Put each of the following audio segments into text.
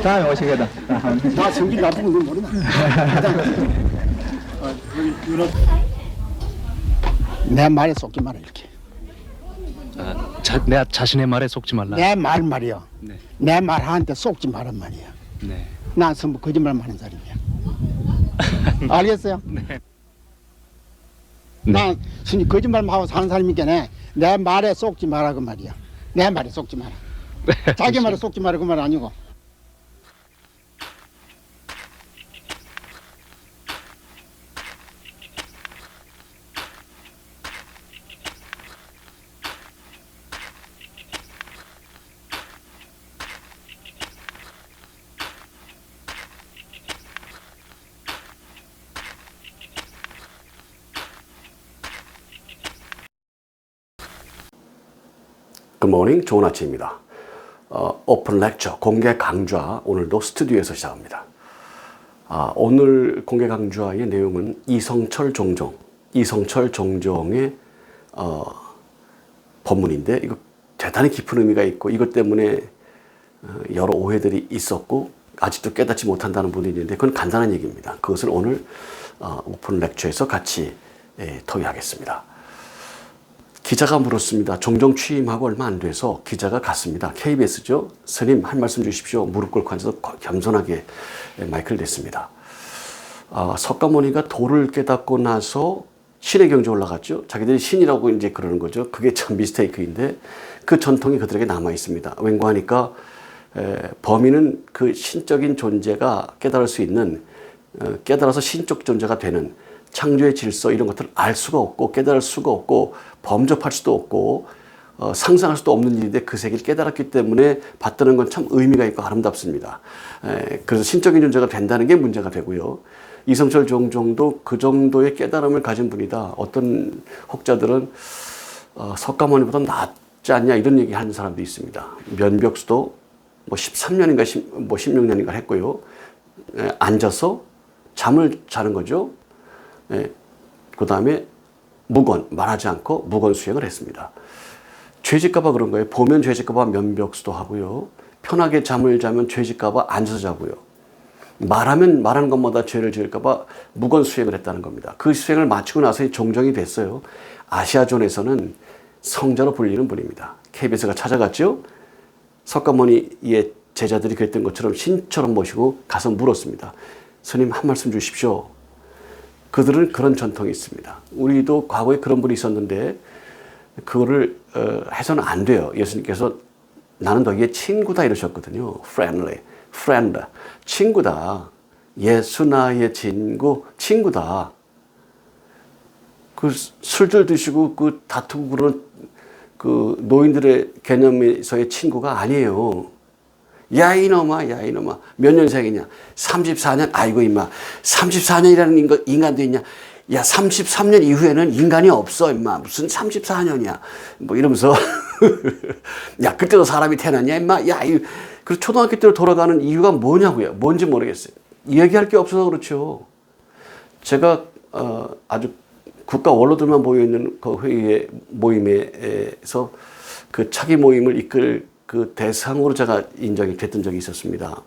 다음에 오시거든. 나 성질 나쁜 건 모르나. 내 말에 속지 마라 이렇게. 내 자신의 말에 속지 말라. 내 말 말이야. 네. 내 말한테 속지 말란 말이야. 네. 난 전부 거짓말 많은 사람이야. 알겠어요? 네. 난 순이 거짓말만 하고 사는 사람이니까 내 말에 속지 마라 그 말이야. 내 말에 속지 마라. 자기 말에 속지 마라 그 말 아니고. 굿모닝, 좋은 아침입니다. 오픈 렉처, 공개 강좌 오늘도 스튜디오에서 시작합니다. 오늘 공개 강좌의 내용은 이성철 종종의 법문인데 이거 대단히 깊은 의미가 있고 이것 때문에 여러 오해들이 있었고 아직도 깨닫지 못한다는 분이 있는데 그건 간단한 얘기입니다. 그것을 오늘 오픈 렉처에서 같이 토의하겠습니다. 기자가 물었습니다. 종종 취임하고 얼마 안 돼서 기자가 갔습니다. KBS죠. 스님 한 말씀 주십시오. 무릎 꿇고 앉아서 겸손하게 마이크를 댔습니다. 석가모니가 도를 깨닫고 나서 신의 경지에 올라갔죠. 자기들이 신이라고 이제 그러는 거죠. 그게 참 미스테이크인데 그 전통이 그들에게 남아 있습니다. 왠고 하니까 범인은 그 신적인 존재가 깨달을 수 있는 깨달아서 신적 존재가 되는 창조의 질서 이런 것들을 알 수가 없고 깨달을 수가 없고 범접할 수도 없고 상상할 수도 없는 일인데 그 세계를 깨달았기 때문에 받드는 건 참 의미가 있고 아름답습니다. 그래서 신적인 존재가 된다는 게 문제가 되고요. 이성철 종종도 그 정도의 깨달음을 가진 분이다. 어떤 혹자들은 석가모니보다 낫지 않냐 이런 얘기 하는 사람도 있습니다. 면벽수도 뭐 13년인가 16년인가 했고요. 앉아서 잠을 자는 거죠. 그 다음에 말하지 않고 무건 수행을 했습니다. 죄질까봐 그런 거예요. 보면 죄질까봐 면벽수도 하고요. 편하게 잠을 자면 죄질까봐 앉아서 자고요. 말하는 것마다 죄를 지을까봐 무건 수행을 했다는 겁니다. 그 수행을 마치고 나서 종정이 됐어요. 아시아존에서는 성자로 불리는 분입니다. KBS가 찾아갔죠. 석가모니의 제자들이 그랬던 것처럼 신처럼 모시고 가서 물었습니다. 스님 한 말씀 주십시오. 그들은 그런 전통이 있습니다. 우리도 과거에 그런 분이 있었는데 그거를 해서는 안 돼요. 예수님께서 나는 너희의 친구다 이러셨거든요. friend, 친구다. 예수 나의 친구다. 그 술들 드시고 그 다투고 그러는 그 노인들의 개념에서의 친구가 아니에요. 야 이놈아 몇 년생이냐 34년 아이고 임마 34년이라는 인간도 있냐 야 33년 이후에는 인간이 없어 임마 무슨 34년이야 뭐 이러면서 야 그때도 사람이 태어났냐 임마 야 그 초등학교 때로 돌아가는 이유가 뭐냐고요. 뭔지 모르겠어요. 얘기할 게 없어서 그렇죠. 제가 아주 국가 원로들만 모여있는 그 회의의 모임에서 그 차기 모임을 이끌 그 대상으로 제가 인정이 됐던 적이 있었습니다.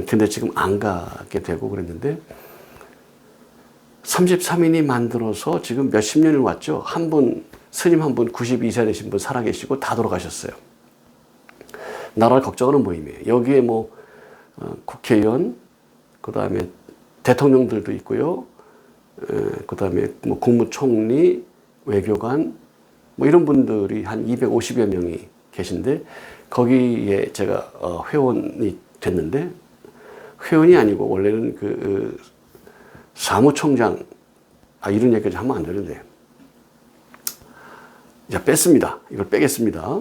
근데 지금 안 가게 되고 그랬는데 33인이 만들어서 지금 몇십 년을 왔죠. 스님 한 분 92세 되신 분 살아계시고 다 돌아가셨어요. 나라를 걱정하는 모임이에요. 여기에 뭐 국회의원, 그 다음에 대통령들도 있고요. 그 다음에 뭐 국무총리, 외교관 뭐 이런 분들이 한 250여 명이 계신데 거기에 제가 회원이 됐는데 회원이 아니고 원래는 그 사무총장 이런 얘기까지 하면 안 되는데 이제 뺐습니다. 이걸 빼겠습니다.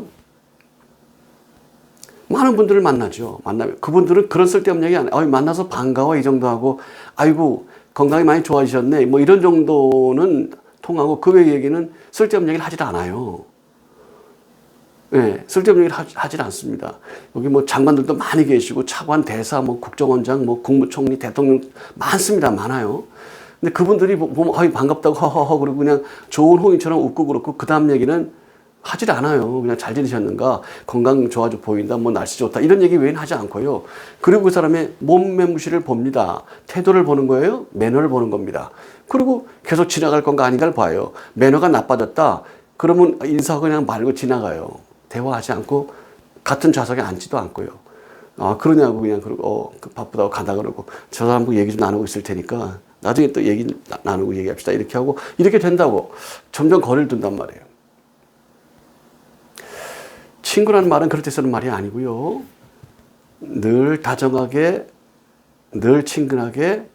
많은 분들을 만나죠. 만나면 그분들은 그런 쓸데없는 얘기 안 해요. 만나서 반가워 이 정도 하고 아이고 건강이 많이 좋아지셨네 뭐 이런 정도는 통하고 그 외의 얘기는 쓸데없는 얘기를 하질 않아요. 네, 쓸데없는 얘기를 하질 않습니다. 여기 뭐 장관들도 많이 계시고 차관, 대사, 뭐 국정원장, 뭐 국무총리, 대통령 많습니다. 많아요. 근데 그분들이 보면 반갑다고 허허허 그러고 그냥 좋은 호인처럼 웃고 그렇고 그 다음 얘기는 하질 않아요. 그냥 잘 지내셨는가, 건강 좋아져 보인다, 뭐 날씨 좋다 이런 얘기 외에는 하지 않고요. 그리고 그 사람의 몸매무시를 봅니다. 태도를 보는 거예요. 매너를 보는 겁니다. 그리고 계속 지나갈 건가 아닌가를 봐요. 매너가 나빠졌다. 그러면 인사하고 그냥 말고 지나가요. 대화하지 않고 같은 좌석에 앉지도 않고요. 아, 그러냐고 그냥 그러고 바쁘다고 가다 그러고 저 사람하고 얘기 좀 나누고 있을 테니까 나중에 또 얘기 나누고 얘기합시다. 이렇게 하고 이렇게 된다고 점점 거리를 둔단 말이에요. 친구라는 말은 그럴 때 쓰는 말이 아니고요. 늘 다정하게, 늘 친근하게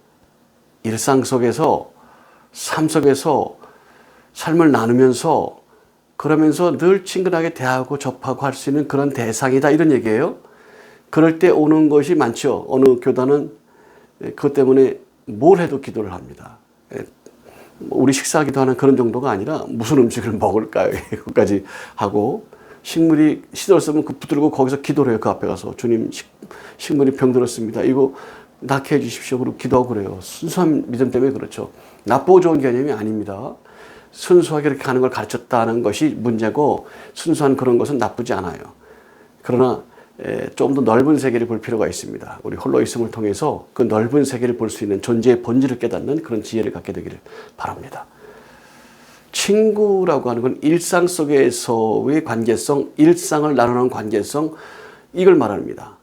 일상 속에서, 삶 속에서 삶을 나누면서 그러면서 늘 친근하게 대하고 접하고 할 수 있는 그런 대상이다 이런 얘기예요. 그럴 때 오는 것이 많죠. 어느 교단은 그것 때문에 뭘 해도 기도를 합니다. 우리 식사하기도 하는 그런 정도가 아니라 무슨 음식을 먹을까요? 그것까지 하고 식물이 시들었으면 그 붙들고 거기서 기도를 해요. 그 앞에 가서 주님 식물이 병들었습니다. 이거 낫게 해주십시오. 그리고 기도하고 그래요. 순수한 믿음 때문에 그렇죠. 나쁘고 좋은 개념이 아닙니다. 순수하게 이렇게 하는 걸 가르쳤다는 것이 문제고 순수한 그런 것은 나쁘지 않아요. 그러나 좀 더 넓은 세계를 볼 필요가 있습니다. 우리 홀로 있음을 통해서 그 넓은 세계를 볼 수 있는 존재의 본질을 깨닫는 그런 지혜를 갖게 되기를 바랍니다. 친구라고 하는 건 일상 속에서의 관계성, 일상을 나누는 관계성, 이걸 말합니다.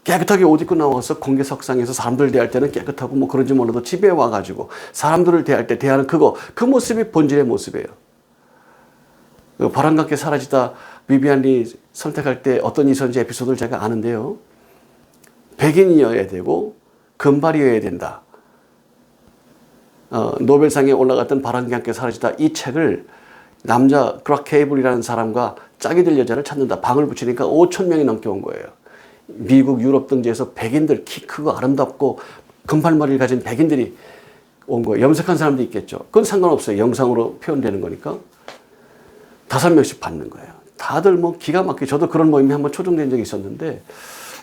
깨끗하게 옷 입고 나와서 공개석상에서 사람들 대할 때는 깨끗하고 뭐 그런지 몰라도 집에 와가지고 사람들을 대할 때 대하는 그 모습이 본질의 모습이에요. 바람과 함께 사라지다 비비안이 선택할 때 어떤 있었는지 에피소드를 제가 아는데요. 백인이어야 되고 금발이어야 된다. 노벨상에 올라갔던 바람과 함께 사라지다 이 책을 남자 그락 케이블이라는 사람과 짝이 될 여자를 찾는다. 방을 붙이니까 5천 명이 넘게 온 거예요. 미국, 유럽 등지에서 백인들 키 크고 아름답고 금발머리를 가진 백인들이 온 거예요. 염색한 사람도 있겠죠. 그건 상관없어요. 영상으로 표현되는 거니까. 5명씩 받는 거예요. 다들 뭐 기가 막히게 저도 그런 모임에 한번 초청된 적이 있었는데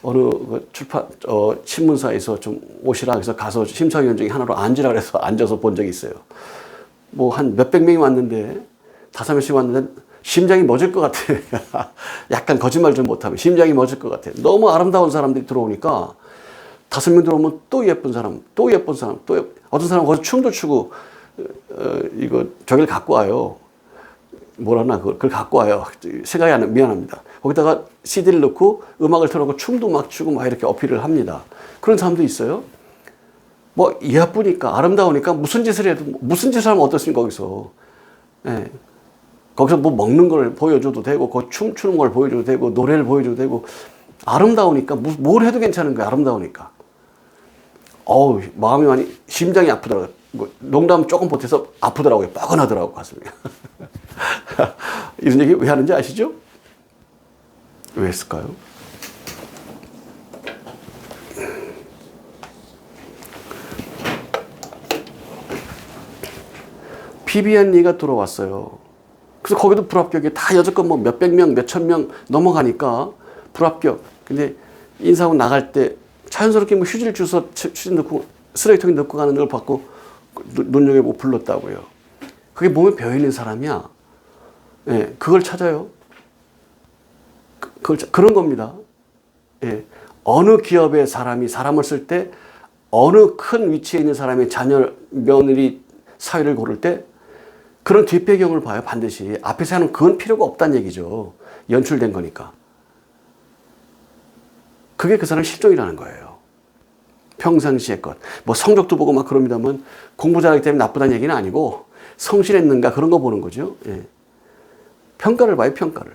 어느 신문사에서 좀 오시라 해서 가서 심사위원 중에 하나로 앉으라 그래서 앉아서 본 적이 있어요. 뭐 한 몇백 명이 왔는데 5명씩 왔는데 심장이 멎을 것 같아요. 약간 거짓말 좀 못하면 심장이 멎을 것 같아요. 너무 아름다운 사람들이 들어오니까 5명 들어오면 또 예쁜 사람, 또 예쁜 사람, 어떤 사람은 거기서 춤도 추고 이거 저기를 갖고 와요. 뭐라나 그걸 갖고 와요. 생각이 안 나, 미안합니다. 거기다가 CD를 넣고 음악을 틀어놓고 춤도 막 추고 막 이렇게 어필을 합니다. 그런 사람도 있어요. 뭐 예쁘니까 아름다우니까 무슨 짓을 해도 무슨 짓을 하면 어떻습니까 거기서. 예. 거기서 뭐 먹는 걸 보여줘도 되고 그 춤추는 걸 보여줘도 되고 노래를 보여줘도 되고 아름다우니까 뭘 해도 괜찮은 거예요. 아름다우니까. 어우 마음이 많이 심장이 아프더라고요. 뭐 농담 조금 보태서 아프더라고요. 뻐근하더라고요 가슴이. 이런 얘기 왜 하는지 아시죠? 왜 했을까요? 비비안리가 들어왔어요. 그래서 거기도 불합격이 다 여태껏 뭐 몇백 명, 몇천 명 넘어가니까 불합격. 근데 인사하고 나갈 때 자연스럽게 뭐 휴지를 주워서 휴지 넣고 쓰레기통에 넣고 가는 걸 받고 눈여겨보고 불렀다고요. 그게 몸에 배어있는 사람이야. 예, 그걸 찾아요. 그런 겁니다. 예, 어느 기업의 사람이 사람을 쓸 때 어느 큰 위치에 있는 사람이 자녀, 며느리, 사위를 고를 때 그런 뒷배경을 봐요. 반드시. 앞에서 하는 그건 필요가 없다는 얘기죠. 연출된 거니까. 그게 그 사람의 실종이라는 거예요. 평상시의 것. 뭐 성적도 보고 막 그럽니다만 공부 잘하기 때문에 나쁘다는 얘기는 아니고 성실했는가 그런 거 보는 거죠. 예. 평가를 봐요. 평가를.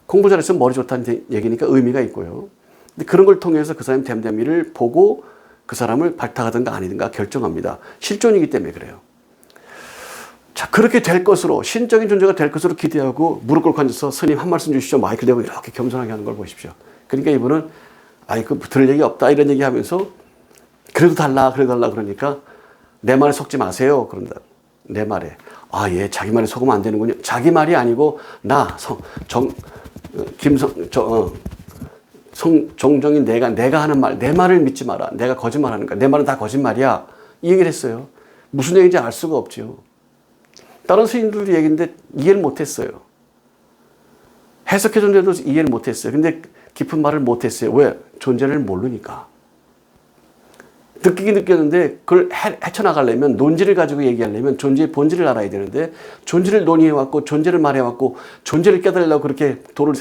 공부 잘했으면 머리 좋다는 얘기니까 의미가 있고요. 근데 그런 걸 통해서 그 사람의 됨됨이를 보고 그 사람을 발탁하든가 아니든가 결정합니다. 실존이기 때문에 그래요. 자, 그렇게 될 것으로 신적인 존재가 될 것으로 기대하고 무릎 꿇고 앉아서 스님 한 말씀 주시죠. 마이크 대고 이렇게 겸손하게 하는 걸 보십시오. 그러니까 이분은 아이 그 들을 얘기 없다 이런 얘기 하면서 그래도 달라 그러니까 내 말에 속지 마세요. 그런다. 내 말에. 아, 예, 자기 말에 속으면 안 되는군요. 자기 말이 아니고 정정인 내가 하는 말, 내 말을 믿지 마라. 내가 거짓말하는 거야. 내 말은 다 거짓말이야. 이 얘기를 했어요. 무슨 얘기인지 알 수가 없죠. 다른 스님들도 얘기인데 이해를 못했어요. 해석해줬는데도 이해를 못했어요. 근데 깊은 말을 못했어요. 왜? 존재를 모르니까. 느끼긴 느꼈는데 그걸 헤쳐나가려면, 논지를 가지고 얘기하려면 존재의 본질을 알아야 되는데, 존재를 논의해왔고 존재를 말해왔고 존재를 깨달으려고 그렇게 도를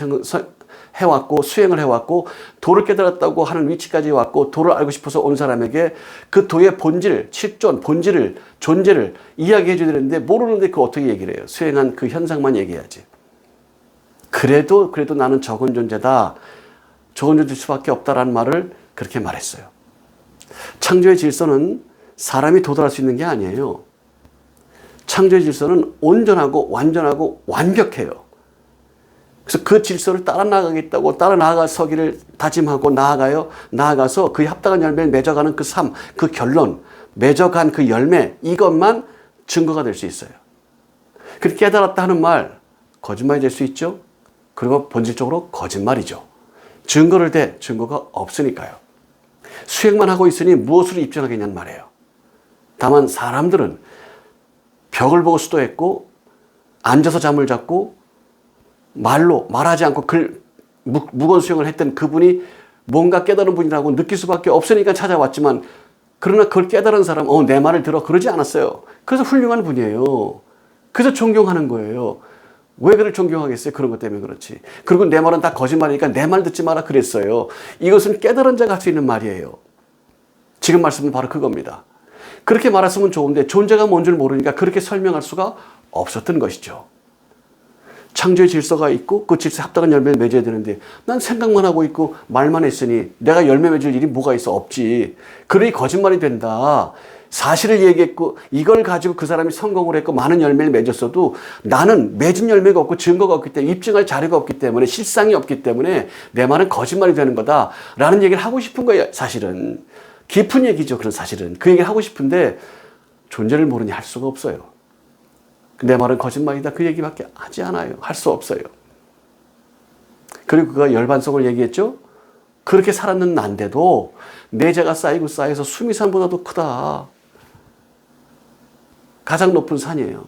해왔고 수행을 해왔고 도를 깨달았다고 하는 위치까지 왔고 도를 알고 싶어서 온 사람에게 그 도의 본질, 실존, 본질을, 존재를 이야기해 줘야 되는데 모르는데 그거 어떻게 얘기를 해요? 수행한 그 현상만 얘기해야지. 그래도 나는 적은 존재다, 적은 존재일 수밖에 없다라는 말을 그렇게 말했어요. 창조의 질서는 사람이 도달할 수 있는 게 아니에요. 창조의 질서는 온전하고 완전하고 완벽해요. 그래서 그 질서를 따라 나가겠다고 따라 나아가서기를 다짐하고 나아가서 그에 합당한 열매를 맺어가는 그 삶, 그 결론, 맺어간 그 열매, 이것만 증거가 될 수 있어요. 그렇게 깨달았다 하는 말, 거짓말이 될 수 있죠. 그리고 본질적으로 거짓말이죠. 증거를 대 증거가 없으니까요. 수행만 하고 있으니 무엇으로 입증하겠냐는 말이에요. 다만 사람들은 벽을 보고 수도했고 앉아서 잠을 잤고 말하지 않고 무건 수행을 했던 그분이 뭔가 깨달은 분이라고 느낄 수밖에 없으니까 찾아왔지만, 그러나 그걸 깨달은 사람, 내 말을 들어, 그러지 않았어요. 그래서 훌륭한 분이에요. 그래서 존경하는 거예요. 왜 그를 존경하겠어요? 그런 것 때문에 그렇지. 그리고 내 말은 다 거짓말이니까 내 말 듣지 마라 그랬어요. 이것은 깨달은 자가 할 수 있는 말이에요. 지금 말씀은 바로 그겁니다. 그렇게 말했으면 좋은데 존재가 뭔지를 모르니까 그렇게 설명할 수가 없었던 것이죠. 창조의 질서가 있고 그 질서에 합당한 열매를 맺어야 되는데 난 생각만 하고 있고 말만 했으니 내가 열매 맺을 일이 뭐가 있어? 없지. 그러니 거짓말이 된다. 사실을 얘기했고 이걸 가지고 그 사람이 성공을 했고 많은 열매를 맺었어도 나는 맺은 열매가 없고 증거가 없기 때문에, 입증할 자료가 없기 때문에, 실상이 없기 때문에 내 말은 거짓말이 되는 거다 라는 얘기를 하고 싶은 거예요. 사실은 깊은 얘기죠. 그런 사실은 그 얘기를 하고 싶은데 존재를 모르니 할 수가 없어요. 내 말은 거짓말이다, 그 얘기밖에 하지 않아요. 할 수 없어요. 그리고 그가 열반성을 얘기했죠. 그렇게 살았는 난데도 내 죄가 쌓여서 수미산보다도 크다. 가장 높은 산이에요.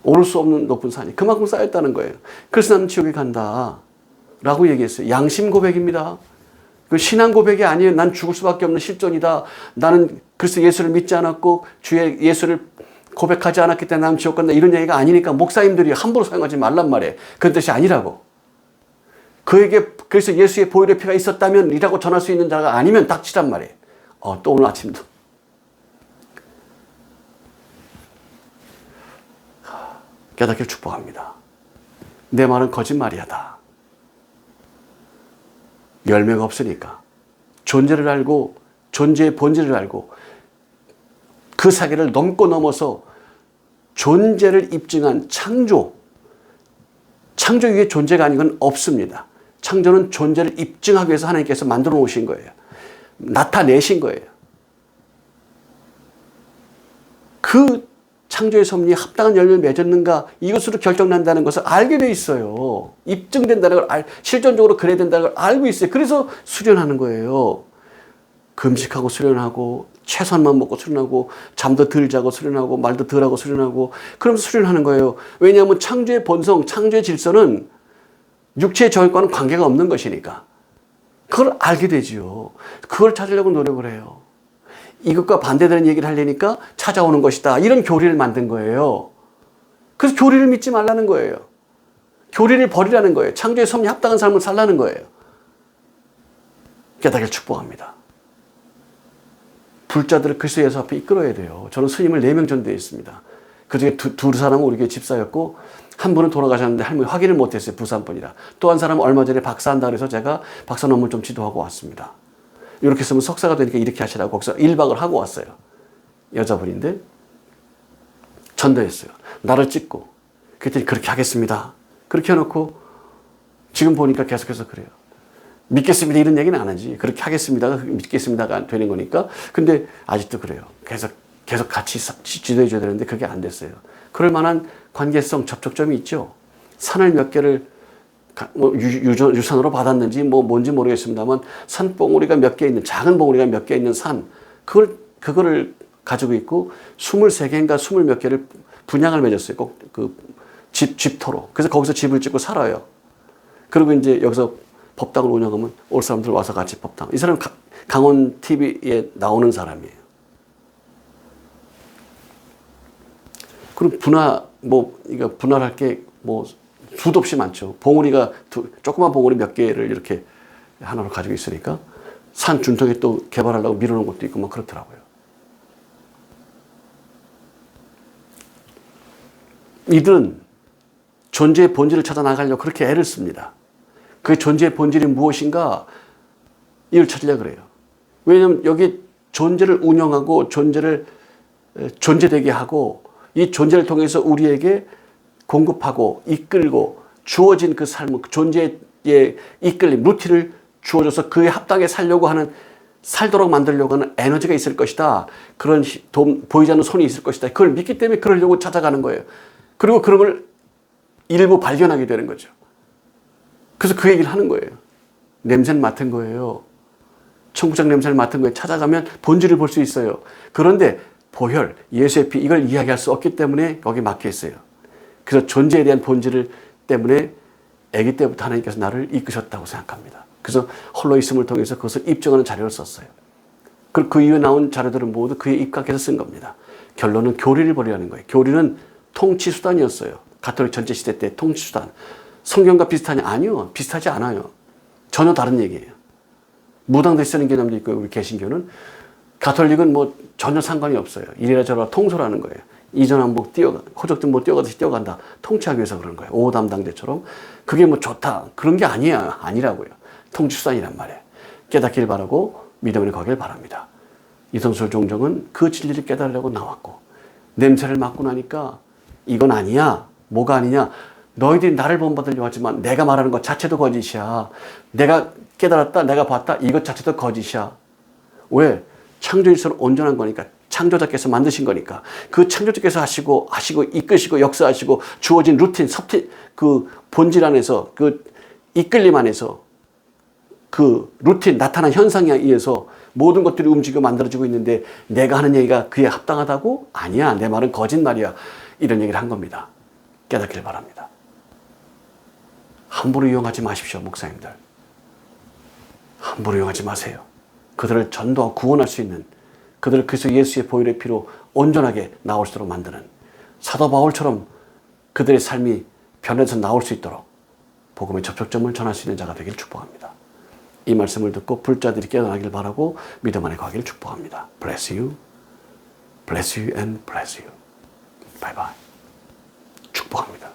오를 수 없는 높은 산이 그만큼 쌓였다는 거예요. 그래서 나는 지옥에 간다 라고 얘기했어요. 양심 고백입니다. 그 신앙 고백이 아니에요. 난 죽을 수밖에 없는 실존이다. 나는 그래서 예수를 믿지 않았고 주의 예수를 고백하지 않았기 때문에 나는 지옥 간다, 이런 얘기가 아니니까 목사님들이 함부로 사용하지 말란 말이에요. 그런 뜻이 아니라고. 그에게 그래서 예수의 보혈의 피가 있었다면 이라고 전할 수 있는 자가 아니면 닥치란 말이에요. 또 오늘 아침도 깨닫기를 축복합니다. 내 말은 거짓말이야다. 열매가 없으니까 존재를 알고 존재의 본질을 알고 그 사계를 넘고 넘어서 존재를 입증한 창조 위에 존재가 아닌 건 없습니다. 창조는 존재를 입증하기 위해서 하나님께서 만들어 놓으신 거예요. 나타내신 거예요. 그 창조의 섭리에 합당한 열매를 맺었는가, 이것으로 결정난다는 것을 알게 돼 있어요. 입증된다는 걸 실존적으로 그래야 된다는 걸 알고 있어요. 그래서 수련하는 거예요. 금식하고 수련하고 최선만 먹고 수련하고 잠도 덜 자고 수련하고 말도 덜 하고 수련하고 그러면서 수련하는 거예요. 왜냐하면 창조의 본성, 창조의 질서는 육체의 저격과는 관계가 없는 것이니까 그걸 알게 되지요. 그걸 찾으려고 노력을 해요. 이것과 반대되는 얘기를 하려니까 찾아오는 것이다. 이런 교리를 만든 거예요. 그래서 교리를 믿지 말라는 거예요. 교리를 버리라는 거예요. 창조의 섭리에 합당한 삶을 살라는 거예요. 깨닫기를 축복합니다. 불자들을 그리스도 예수 앞에 이끌어야 돼요. 저는 스님을 4명 전도해 있습니다. 그중에 두 사람은 우리 교회 집사였고 한 분은 돌아가셨는데 할머니 확인을 못했어요. 부산 분이라. 또 한 사람은 얼마 전에 박사한다 그래서 제가 박사 논문 좀 지도하고 왔습니다. 이렇게 했으면 석사가 되니까 이렇게 하시라고 거기서 1박을 하고 왔어요. 여자분인데 전도했어요. 나를 찍고 그랬더니 그렇게 하겠습니다. 그렇게 해놓고 지금 보니까 계속해서 그래요. 믿겠습니다 이런 얘기는 안 하지. 그렇게 하겠습니다가 믿겠습니다가 되는 거니까. 근데 아직도 그래요. 계속 같이 지도해 줘야 되는데 그게 안 됐어요. 그럴 만한 관계성, 접촉점이 있죠. 산을 몇 개를 유산으로 받았는지 뭔지 모르겠습니다만 산봉우리가 몇 개 있는, 작은 봉우리가 몇 개 있는 산, 그거를 가지고 있고 23개인가 20몇 개를 분양을 맺었어요. 꼭 그 집터로. 그래서 거기서 집을 짓고 살아요. 그리고 이제 여기서 법당을 운영하면 올 사람들 와서 같이 법당. 이 사람 강원 TV에 나오는 사람이에요. 그럼 이거 분할할 게 수도 없이 많죠. 봉우리가 조그만 봉우리 몇 개를 이렇게 하나로 가지고 있으니까 산 중턱에 또 개발하려고 밀어놓은 것도 있고 그렇더라고요. 이들은 존재의 본질을 찾아 나가려고 그렇게 애를 씁니다. 그 존재의 본질이 무엇인가 이걸 찾으려고 그래요. 왜냐하면 여기 존재를 운영하고 존재를 존재되게 하고 이 존재를 통해서 우리에게 공급하고 이끌고 주어진 그 삶, 존재의 이끌림, 루틴을 주어져서 그에 합당하게 살도록 만들려고 하는 에너지가 있을 것이다. 그런 보이지 않는 손이 있을 것이다. 그걸 믿기 때문에 그러려고 찾아가는 거예요. 그리고 그런 걸 일부 발견하게 되는 거죠. 그래서 그 얘기를 하는 거예요. 냄새는 맡은 거예요. 청국장 냄새를 맡은 거예요. 찾아가면 본질을 볼 수 있어요. 그런데 보혈, 예수의 피 이걸 이야기할 수 없기 때문에 거기 막혀 있어요. 그래서 존재에 대한 본질을 때문에 아기 때부터 하나님께서 나를 이끄셨다고 생각합니다. 그래서 홀로 있음을 통해서 그것을 입증하는 자료를 썼어요. 그리고 그 이후에 나온 자료들은 모두 그에 입각해서 쓴 겁니다. 결론은 교리를 버리라는 거예요. 교리는 통치수단이었어요. 가톨릭 전체 시대 때 통치수단. 성경과 비슷하냐? 아니요. 비슷하지 않아요. 전혀 다른 얘기예요. 무당들 쓰는 개념도 있고 우리 개신교는 가톨릭은 전혀 상관이 없어요. 이래라 저래라 통솔하는 거예요. 이전한복 호적등 뛰어가듯이 뛰어간다. 통치하기 위해서 그런 거예요. 5호 담당제처럼. 그게 좋다. 그런 게 아니라고요. 통치수단이란 말이에요. 깨닫길 바라고 믿음을 거길 바랍니다. 이성술 종정은 그 진리를 깨달으려고 나왔고 냄새를 맡고 나니까 이건 아니야. 뭐가 아니냐. 너희들이 나를 본받으려고 하지만 내가 말하는 것 자체도 거짓이야. 내가 깨달았다. 내가 봤다. 이것 자체도 거짓이야. 왜? 창조일서는 온전한 거니까. 창조자께서 만드신 거니까. 그 창조자께서 하시고 이끄시고 역사하시고 주어진 루틴, 그 본질 안에서 그 이끌림 안에서 그 루틴 나타난 현상에 의해서 모든 것들이 움직여 만들어지고 있는데 내가 하는 얘기가 그에 합당하다고? 아니야. 내 말은 거짓말이야. 이런 얘기를 한 겁니다. 깨닫길 바랍니다. 함부로 이용하지 마십시오, 목사님들. 함부로 이용하지 마세요. 그들을 전도하고 구원할 수 있는 그들을 그래서 예수의 보혈의 피로 온전하게 나올 수 있도록 만드는 사도 바울처럼 그들의 삶이 변해서 나올 수 있도록 복음의 접촉점을 전할 수 있는 자가 되길 축복합니다. 이 말씀을 듣고 불자들이 깨어나길 바라고 믿음 안에 가기를 축복합니다. Bless you, bless you and bless you. Bye bye. 축복합니다.